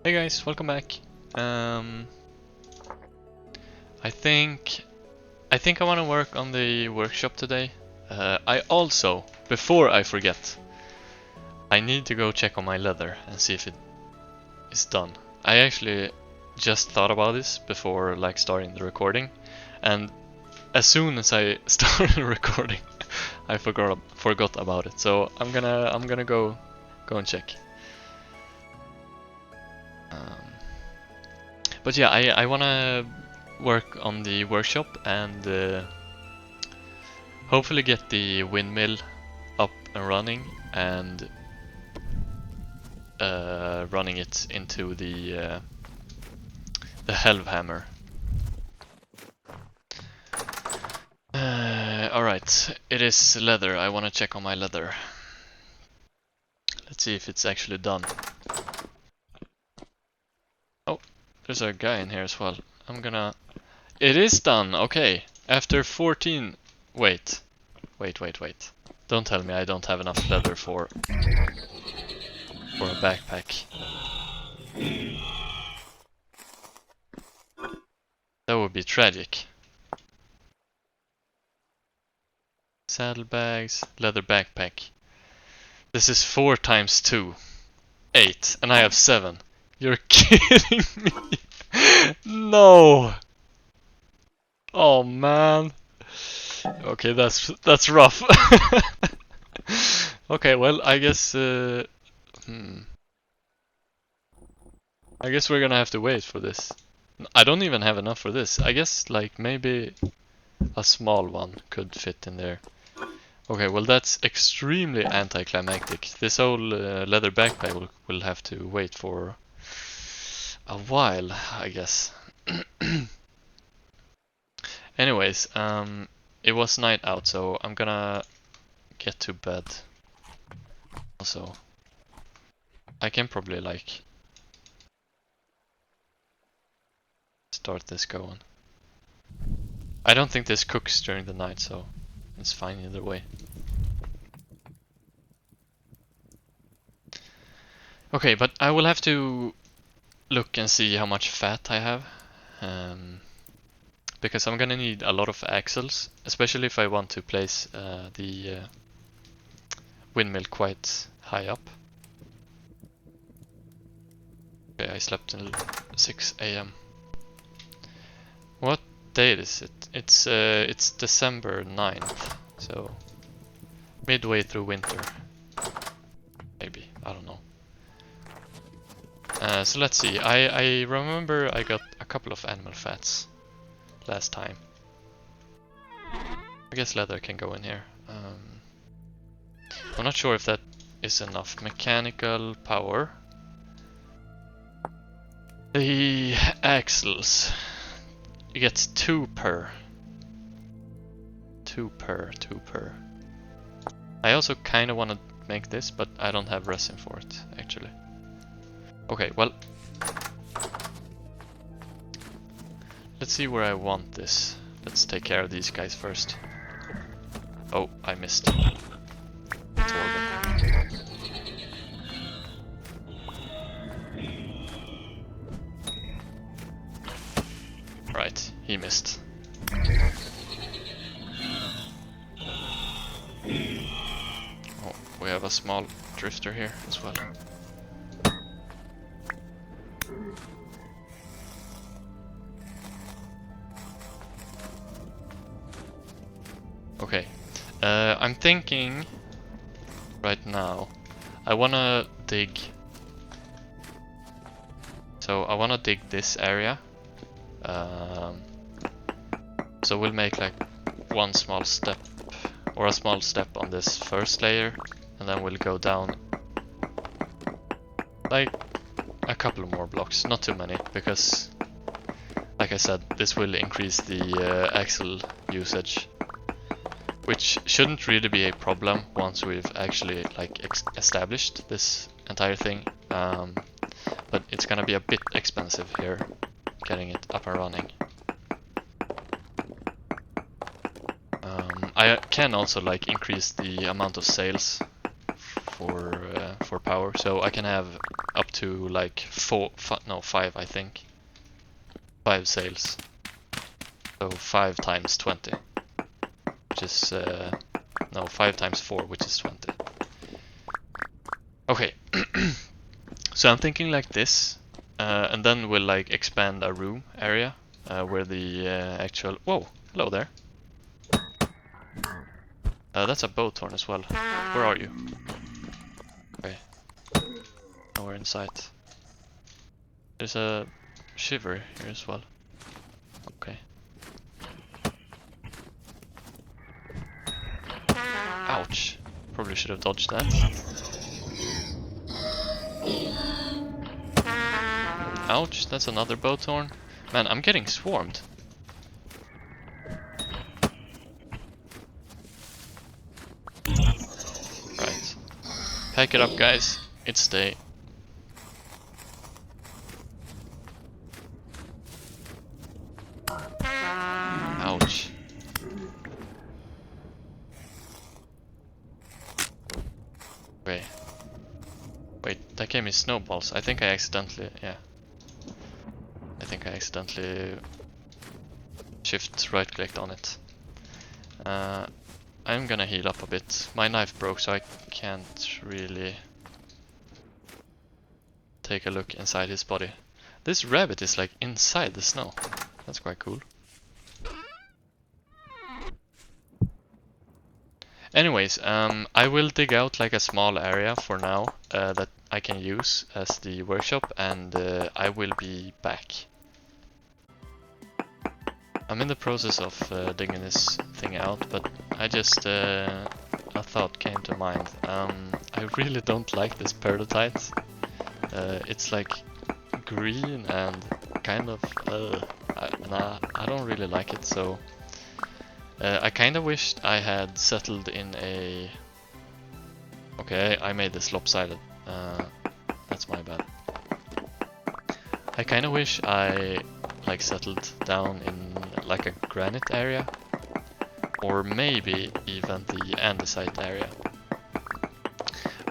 Hey guys, welcome back. I think I want to work on the workshop today. I also, before I forget, I need to go check on my leather and see if it is done. I actually just thought about this before starting the recording, and as soon as I started recording, I forgot about it. So I'm gonna go and check. But yeah, I wanna work on the workshop and hopefully get the windmill up and running and running it into the Helvhammer. Alright, it is leather. I want to check on my leather. Let's see if it's actually done. Oh, there's a guy in here as well. It is done! Okay, after 14... Wait. Don't tell me I don't have enough leather for a backpack. That would be tragic. Saddlebags, leather backpack. This is 4 times 2. 8, and I have 7. You're kidding me! No! Oh man. Okay, that's rough. Okay, well, I guess I guess we're gonna have to wait for this. I don't even have enough for this. I guess maybe a small one could fit in there. Okay, well that's extremely anticlimactic. This whole leather backpack will have to wait for a while, I guess. Anyways, it was night out, so I'm gonna get to bed. Also, I can probably start this going. I don't think this cooks during the night, so it's fine either way. Okay, but I will have to look and see how much fat I have. Because I'm gonna need a lot of axles, especially if I want to place the windmill quite high up. Okay, I slept until 6 AM. What date is it? It's December 9th, so midway through winter. Maybe, I don't know. So let's see, I remember I got a couple of animal fats last time. I guess leather can go in here. I'm not sure if that is enough. Mechanical power. The axles. You get 2 per. 2 per. I also kind of want to make this, but I don't have resin for it, actually. Okay, well, let's see where I want this. Let's take care of these guys first. Oh, I missed. Torben. Right, he missed. Oh, we have a small drifter here as well. Okay, I'm thinking right now I wanna dig. So I wanna dig this area. So we'll make one small step or a small step on this first layer, and then we'll go down a couple more blocks, not too many, because like I said, this will increase the axle usage, which shouldn't really be a problem once we've actually established this entire thing, but it's gonna be a bit expensive here getting it up and running. I can also increase the amount of sails for power, so I can have up to like 5 I think. 5 sails. So 5 times 20. Which is, no, 5 times 4, which is 20. Okay. So I'm thinking like this. And then we'll like expand our room area. Where the actual... Whoa! Hello there. That's a boat horn as well. Where are you? Okay. Nowhere in sight. There's a shiver here as well. Okay. Ouch. Probably should have dodged that. Ouch, that's another boat horn. Man, I'm getting swarmed. Right. Pack it up, guys. It's day. Ouch. Wait. Wait, that gave me snowballs. I think I accidentally... Yeah. I think I accidentally shift right-clicked on it. I'm gonna heal up a bit. My knife broke, so I can't really take a look inside his body. This rabbit is like inside the snow. That's quite cool. Anyways, I will dig out like a small area for now that I can use as the workshop, and I will be back. I'm in the process of digging this thing out, but I just a thought came to mind. I really don't like this peridotite. It's like green and kind of I don't really like it, so I kind of wished I had settled in a... Okay, I made this lopsided. That's my bad. I kind of wish I like settled down in like a granite area, or maybe even the andesite area.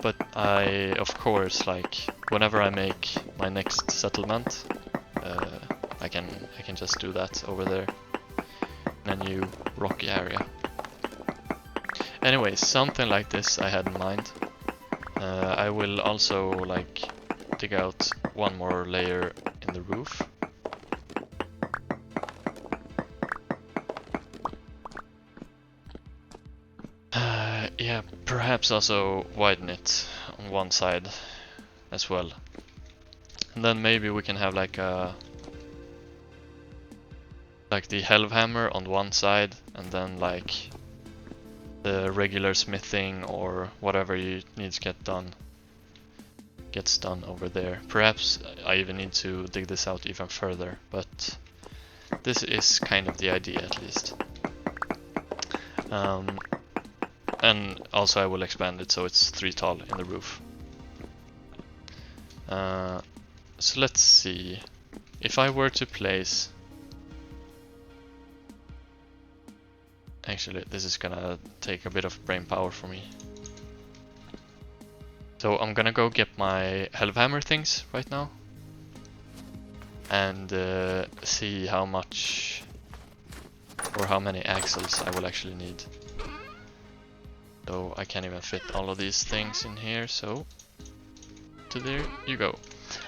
But I, of course, like whenever I make my next settlement, I can just do that over there in a new rocky area. Anyways, something like this I had in mind. I will also like dig out one more layer in the roof. Yeah, perhaps also widen it on one side as well. And then maybe we can have like the Helvhammer on one side, and then like the regular smithing or whatever you need to get done gets done over there. Perhaps I even need to dig this out even further, but this is kind of the idea at least. And also I will expand it so it's 3 tall in the roof. So let's see. If I were to place... Actually, this is gonna take a bit of brain power for me. So I'm gonna go get my Helvhammer things right now. And see how much or how many axles I will actually need. So I can't even fit all of these things in here, so there you go.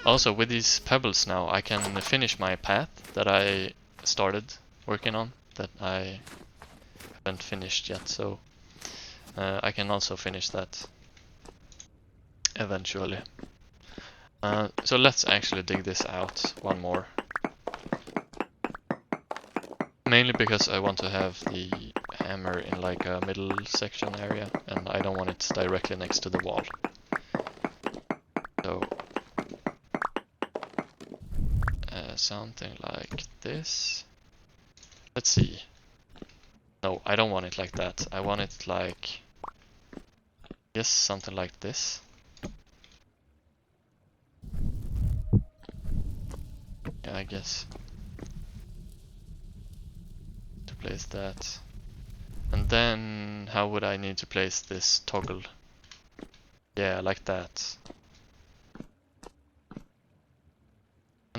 Also, with these pebbles now, I can finish my path that I started working on, that I haven't finished yet, so I can also finish that eventually. So let's actually dig this out one more. Mainly because I want to have the hammer in like a middle section area, and I don't want it directly next to the wall. So something like this. Let's see. No, I don't want it like that. I want it like... Yes, something like this. Yeah, I guess. To place that. And then how would I need to place this toggle? Yeah, like that.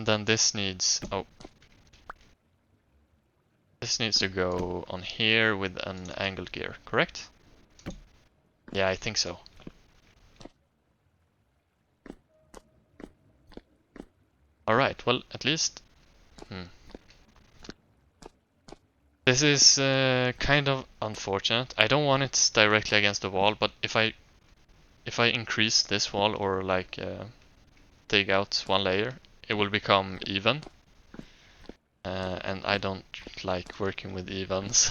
And then this needs, oh, this needs to go on here with an angled gear, correct? Yeah, I think so. Alright, well, at least... This is kind of unfortunate. I don't want it directly against the wall, but if I increase this wall or like dig out one layer, it will become even. And I don't like working with evens.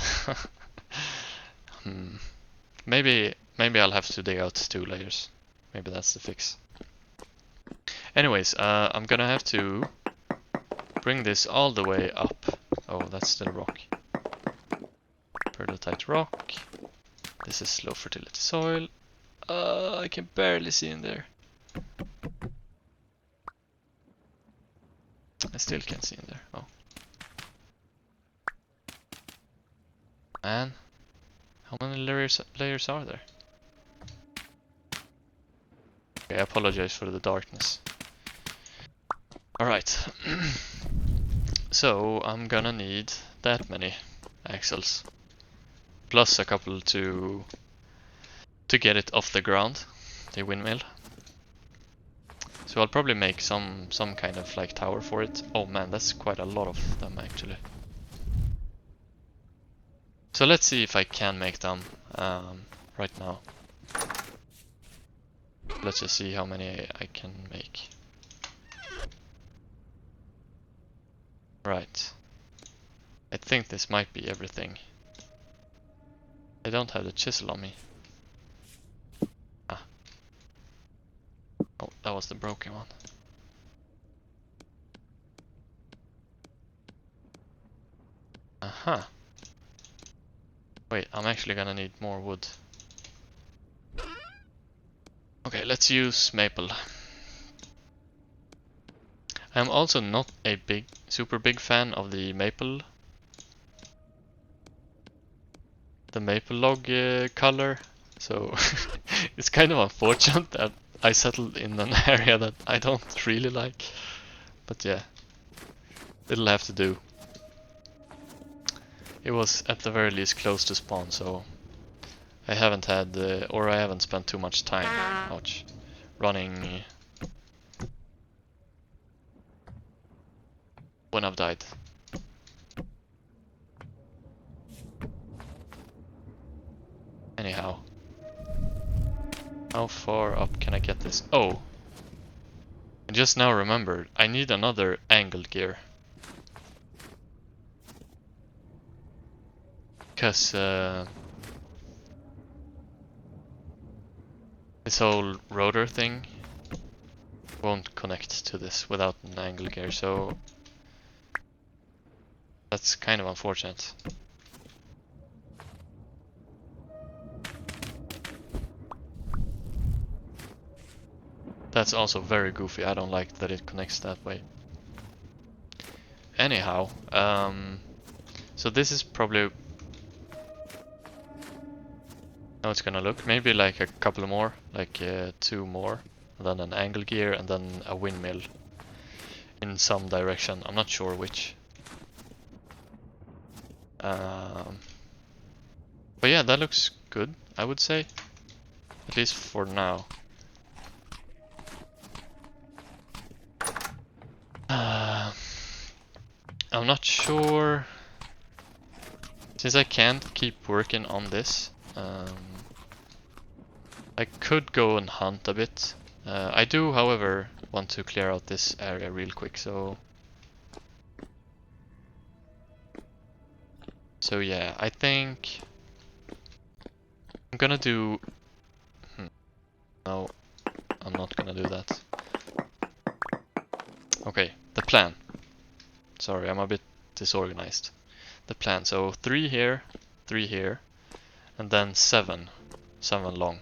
Maybe I'll have to dig out 2 layers. Maybe that's the fix. Anyways, I'm gonna have to bring this all the way up. Oh, that's still rock. Pearlitite rock. This is low fertility soil. I can barely see in there. I still can't see in there. Oh. Man. How many layers are there? Okay, I apologize for the darkness. Alright. So, I'm gonna need that many axles. Plus a couple to get it off the ground, the windmill. So I'll probably make some kind of like tower for it. Oh man, that's quite a lot of them actually. So let's see if I can make them right now. Let's just see how many I can make. Right. I think this might be everything. I don't have the chisel on me. Ah. Oh, that was the broken one. Aha. Wait, I'm actually gonna need more wood. Okay, let's use maple. I'm also not a super big fan of the maple log color, so it's kind of unfortunate that I settled in an area that I don't really like. But yeah, it'll have to do. It was at the very least close to spawn, so I haven't had, or I haven't spent too much time, ouch, running when I've died. Anyhow, how far up can I get this? Oh, I just now remembered, I need another angled gear. Because this whole rotor thing won't connect to this without an angle gear, so that's kind of unfortunate. That's also very goofy. I don't like that it connects that way. Anyhow, so this is probably how it's gonna look. Maybe like a couple more, like 2 more, and then an angle gear, and then a windmill in some direction. I'm not sure which. But yeah, that looks good, I would say. At least for now. I'm not sure. Since I can't keep working on this, I could go and hunt a bit. I do, however, want to clear out this area real quick, so yeah, I think I'm gonna do... No, I'm not gonna do that. Okay, the plan. Sorry, I'm a bit disorganized. The plan, so 3 here, 3 here, and then 7 long.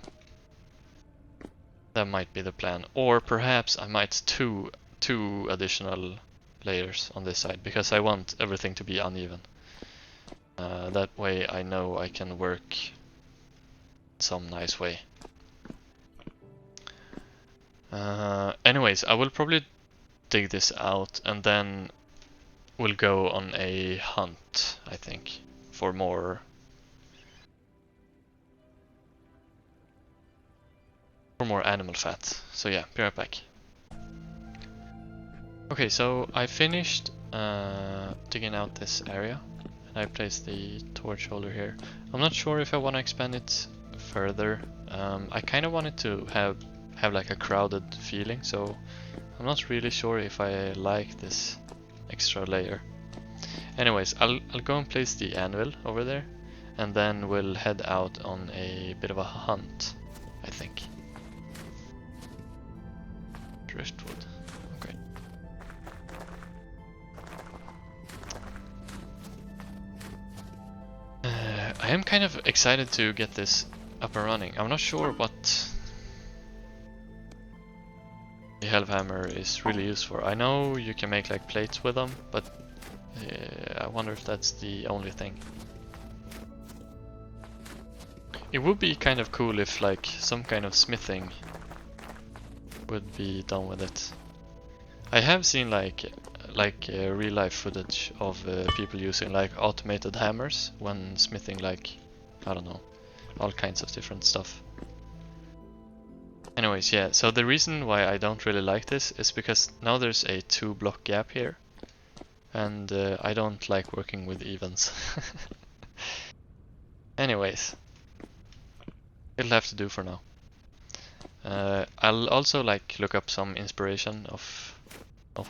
That might be the plan. Or perhaps I might two additional layers on this side, because I want everything to be uneven. That way I know I can work some nice way. Anyways, I will probably dig this out, and then we'll go on a hunt, I think, for more animal fat. So yeah, be right back. Okay, so I finished digging out this area, and I placed the torch holder here. I'm not sure if I want to expand it further. I kind of wanted to have like a crowded feeling, so I'm not really sure if I like this extra layer. Anyways, I'll go and place the anvil over there, and then we'll head out on a bit of a hunt, I think. Driftwood. Okay. I am kind of excited to get this up and running. I'm not sure what the Hellhammer is really used for. I know you can make like plates with them, but I wonder if that's the only thing. It would be kind of cool if like some kind of smithing would be done with it. I have seen like real life footage of people using like automated hammers when smithing, like, I don't know, all kinds of different stuff. Anyways, yeah, so the reason why I don't really like this is because now there's a 2-block gap here, and I don't like working with evens. Anyways, it'll have to do for now. I'll also like look up some inspiration of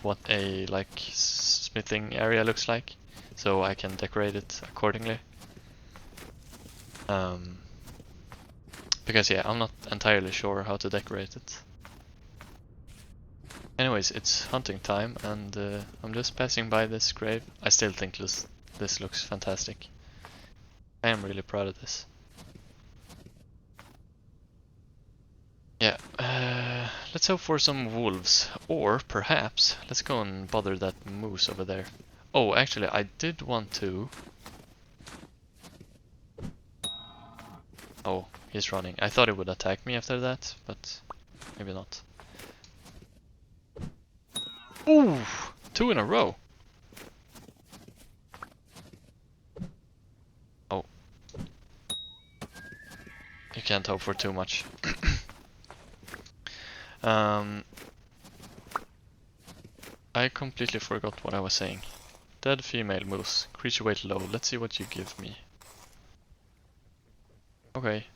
what a like smithing area looks like, so I can decorate it accordingly. Because yeah, I'm not entirely sure how to decorate it. Anyways, it's hunting time, and I'm just passing by this grave. I still think this looks fantastic. I am really proud of this. Yeah, let's hope for some wolves, or perhaps let's go and bother that moose over there. Oh, actually, I did want to... Oh, he's running. I thought it would attack me after that, but maybe not. Ooh! 2 in a row! Oh. You can't hope for too much. I completely forgot what I was saying. Dead female moose. Creature weight low. Let's see what you give me. Okay.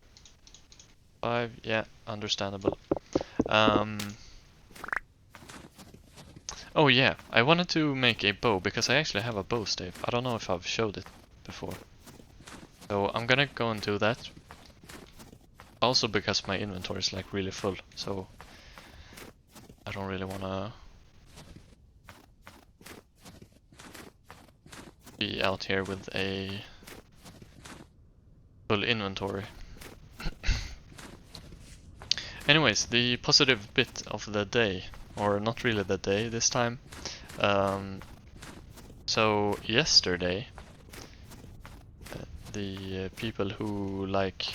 5, yeah, understandable. Oh yeah, I wanted to make a bow because I actually have a bow stave. I don't know if I've showed it before. So I'm gonna go and do that. Also because my inventory is like really full, so I don't really wanna be out here with a full inventory. Anyways, the positive bit of the day, or not really the day this time. So yesterday, the people who like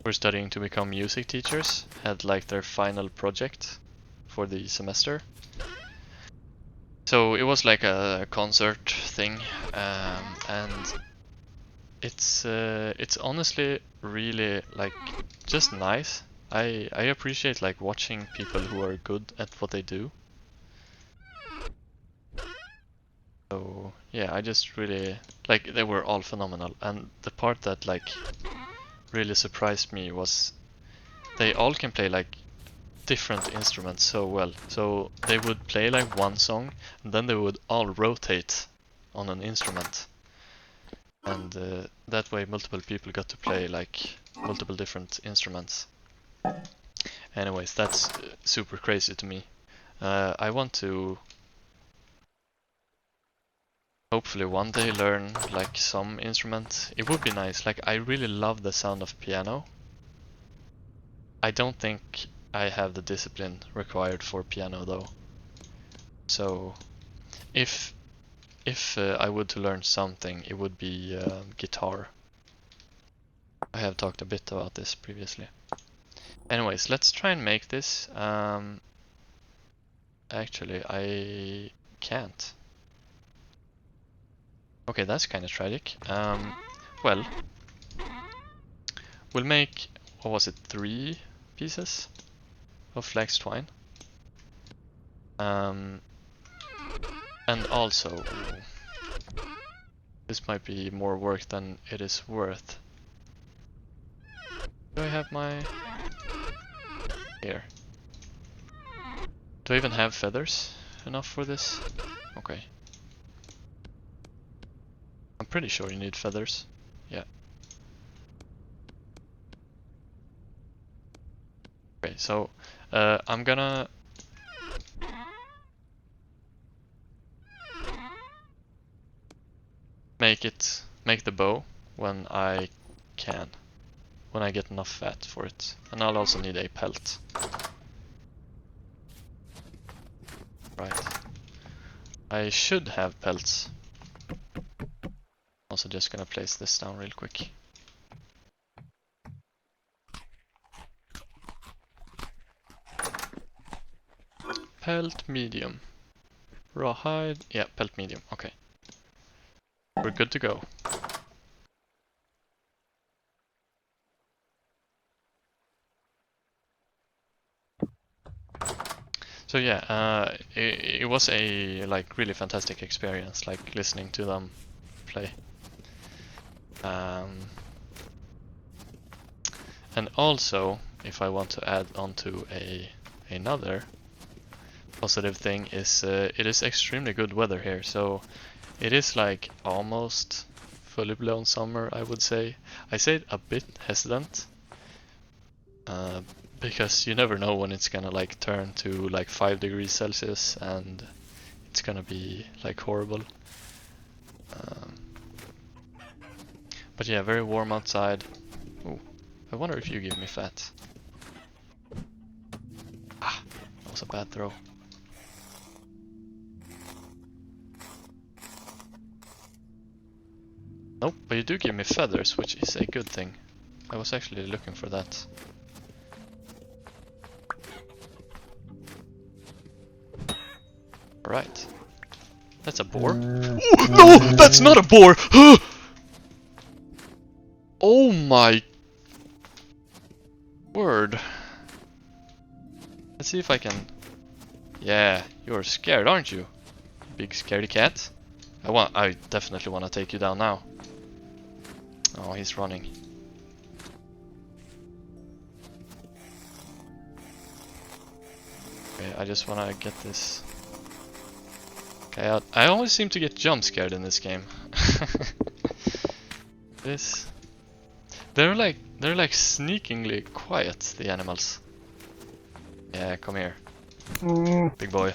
were studying to become music teachers had like their final project for the semester. So it was like a concert thing, and it's honestly really like just nice. I appreciate like watching people who are good at what they do. So yeah, I just really like, they were all phenomenal, and the part that like really surprised me was they all can play like different instruments so well. So they would play like one song, and then they would all rotate on an instrument, and that way multiple people got to play like multiple different instruments. Anyways, that's super crazy to me. I want to hopefully one day learn like some instrument. It would be nice. Like, I really love the sound of piano. I don't think I have the discipline required for piano though. So if I would to learn something, it would be guitar. I have talked a bit about this previously. Anyways, let's try and make this. actually, I can't. Okay, that's kind of tragic. Well, we'll make, what was it, 3 pieces of flax twine. And also, this might be more work than it is worth. Do I have my... Here. Do I even have feathers enough for this? Okay. I'm pretty sure you need feathers. Yeah. Okay, so I'm gonna make the bow when I can, when I get enough fat for it. And I'll also need a pelt. Right. I should have pelts. Also just gonna place this down real quick. Pelt medium. Rawhide, yeah, pelt medium, okay. We're good to go. So yeah, it was a like really fantastic experience, like listening to them play. And also, if I want to add on to another positive thing is it is extremely good weather here. So it is like almost fully blown summer, I would say. I say it a bit hesitant because you never know when it's gonna like turn to like 5 degrees Celsius and it's gonna be like horrible. But yeah, very warm outside. Ooh, I wonder if you give me fat. Ah, that was a bad throw. Nope, but you do give me feathers, which is a good thing. I was actually looking for that. Right. That's a boar. Oh, no! That's not a boar! Oh my word. Let's see if I can... Yeah, you're scared, aren't you? Big scaredy cat. I definitely want to take you down now. Oh, he's running. Okay, I just want to get this... Okay, I always seem to get jump scared in this game. They're like sneakingly quiet, the animals. Yeah, come here. Big boy.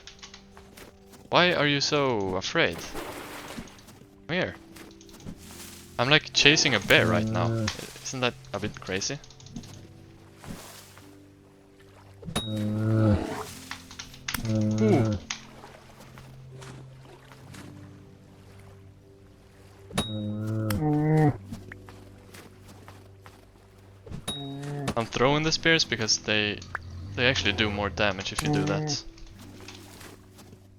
Why are you so afraid? Come here. I'm like chasing a bear right now. Isn't that a bit crazy? Ooh. I'm throwing the spears because they actually do more damage if you do that.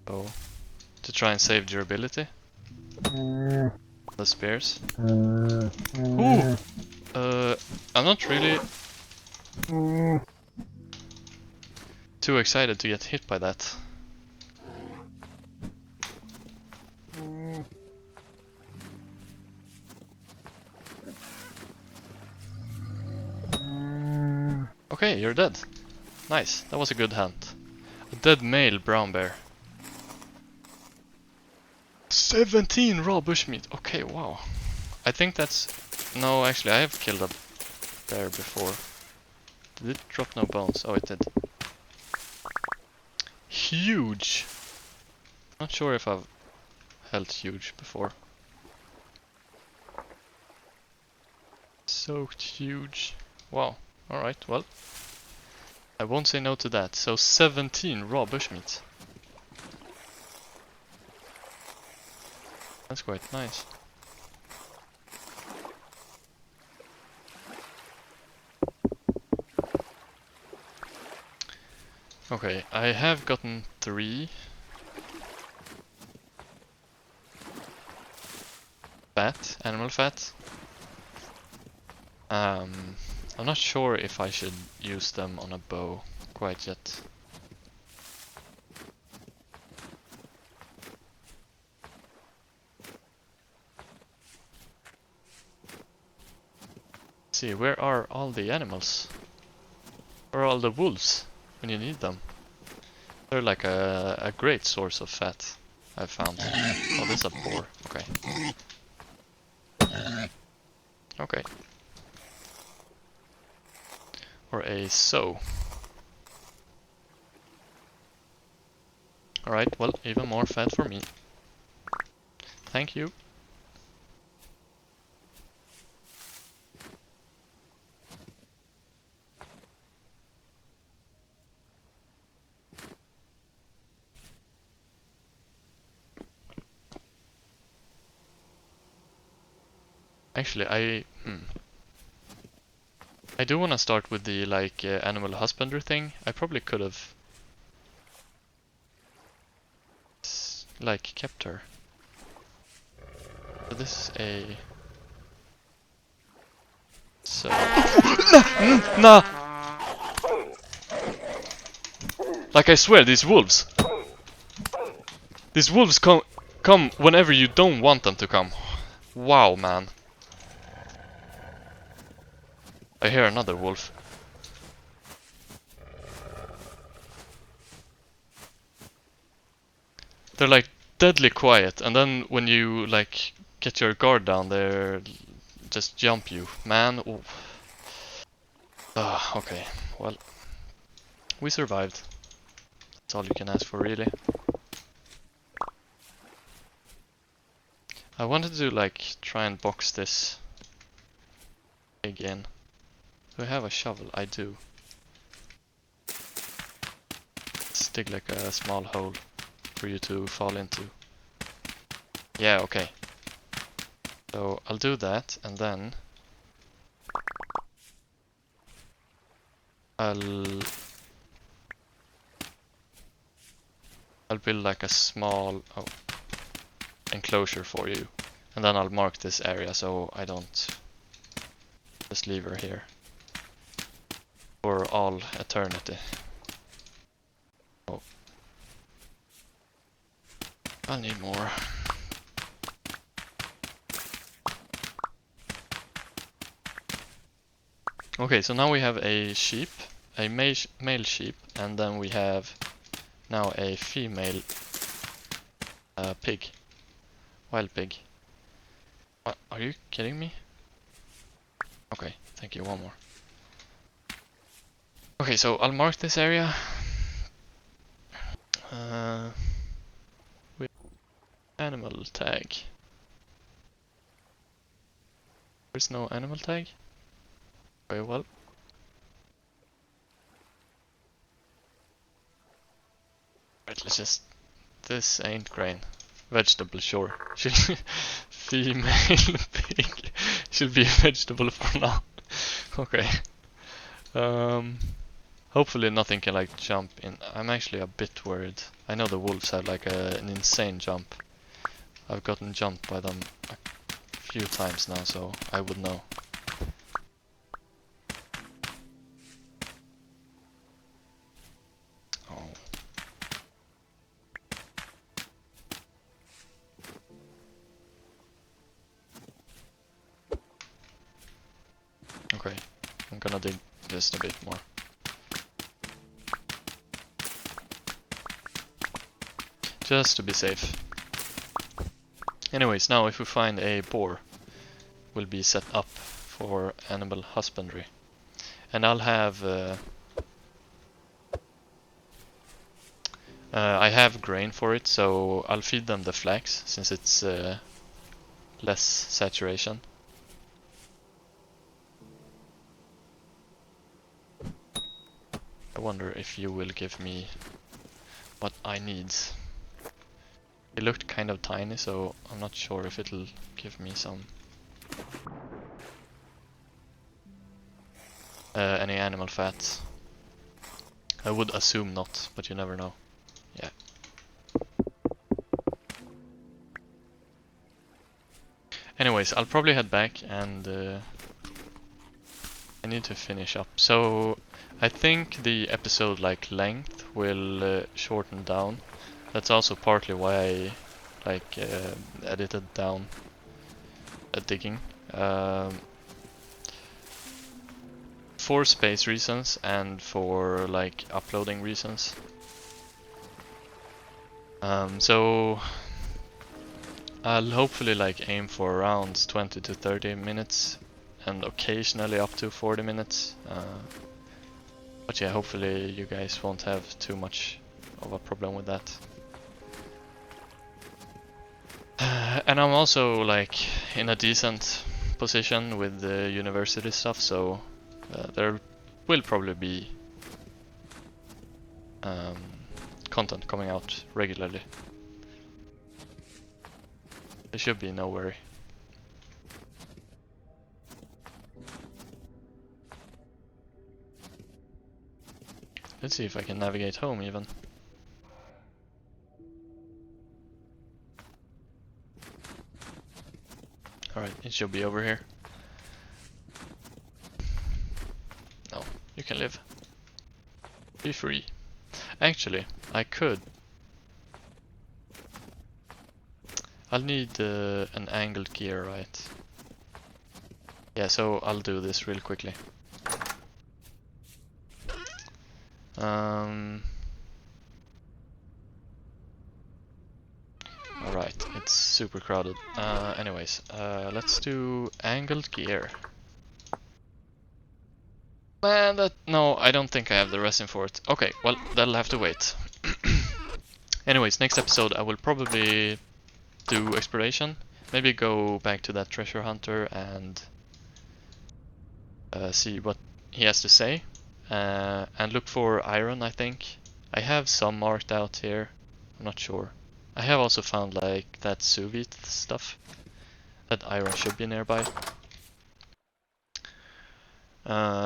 So, to try and save durability. The spears. Ooh! I'm not really too excited to get hit by that. Okay, you're dead. Nice, that was a good hunt. A dead male brown bear. 17 raw bushmeat. Okay, wow. I think that's... No, actually, I have killed a bear before. Did it drop no bones? Oh, it did. Huge! Not sure if I've held huge before. So huge. Wow. Alright, well. I won't say no to that. So 17 raw bushmeat. That's quite nice. Okay, I have gotten 3 fat, animal fat. I'm not sure if I should use them on a bow quite yet. Let's see, where are all the animals? Where are all the wolves when you need them? They're like a great source of fat, I've found. Oh, this is a boar. Okay. Okay. Or a sow. Alright, well, even more fat for me. Thank you. Actually, I do want to start with the like animal husbandry thing. I probably could have like kept her. So this is a so no. Like I swear, these wolves come whenever you don't want them to come. Wow, man. I hear another wolf. They're like deadly quiet, and then when you like get your guard down, they just jump you, man. Ooh. Ah, okay. Well, we survived. That's all you can ask for, really. I wanted to like try and box this again. Do I have a shovel? I do. Let's dig like a small hole for you to fall into. Yeah, okay. So I'll do that, and then I'll build like a small enclosure for you, and then I'll mark this area so I don't just leave her here for all eternity. Oh, I'll need more. Okay, so now we have a sheep, a male sheep, and then we have now a female pig, wild pig. What, are you kidding me? Okay, thank you, one more. Okay, so I'll mark this area. With animal tag. There's no animal tag? Very well. Right, let's just... This ain't grain. Vegetable, sure. Female pig should be a vegetable for now. Okay. Hopefully nothing can like jump in. I'm actually a bit worried. I know the wolves have like an insane jump. I've gotten jumped by them a few times now, so I would know. Oh. Okay, I'm gonna dig just a bit more. Just to be safe. Anyways, now if we find a boar, we'll be set up for animal husbandry. And I'll have... I have grain for it, so I'll feed them the flax, since it's less saturation. I wonder if you will give me what I need. It looked kind of tiny, so I'm not sure if it'll give me some... any animal fat. I would assume not, but you never know. Yeah. Anyways, I'll probably head back and I need to finish up. So I think the episode like length will shorten down. That's also partly why I like edited down digging. For space reasons and for like uploading reasons. So I'll hopefully like aim for around 20 to 30 minutes and occasionally up to 40 minutes. But yeah, hopefully you guys won't have too much of a problem with that. And I'm also like in a decent position with the university stuff, so there will probably be content coming out regularly. There should be no worry. Let's see if I can navigate home even. Alright, it should be over here. No, you can live. Be free. Actually, I could. I'll need an angled gear, right? Yeah, so I'll do this real quickly. Alright, it's super crowded. Anyways, let's do angled gear. Man, no, I don't think I have the resin for it. Okay, well, that'll have to wait. Anyways, next episode I will probably do exploration. Maybe go back to that treasure hunter and see what he has to say. And look for iron, I think. I have some marked out here. I'm not sure. I have also found like that sous vide stuff. That iron should be nearby.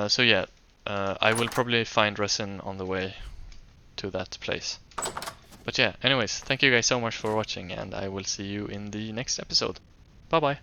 So yeah, I will probably find resin on the way to that place. But yeah, anyways, thank you guys so much for watching and I will see you in the next episode. Bye bye!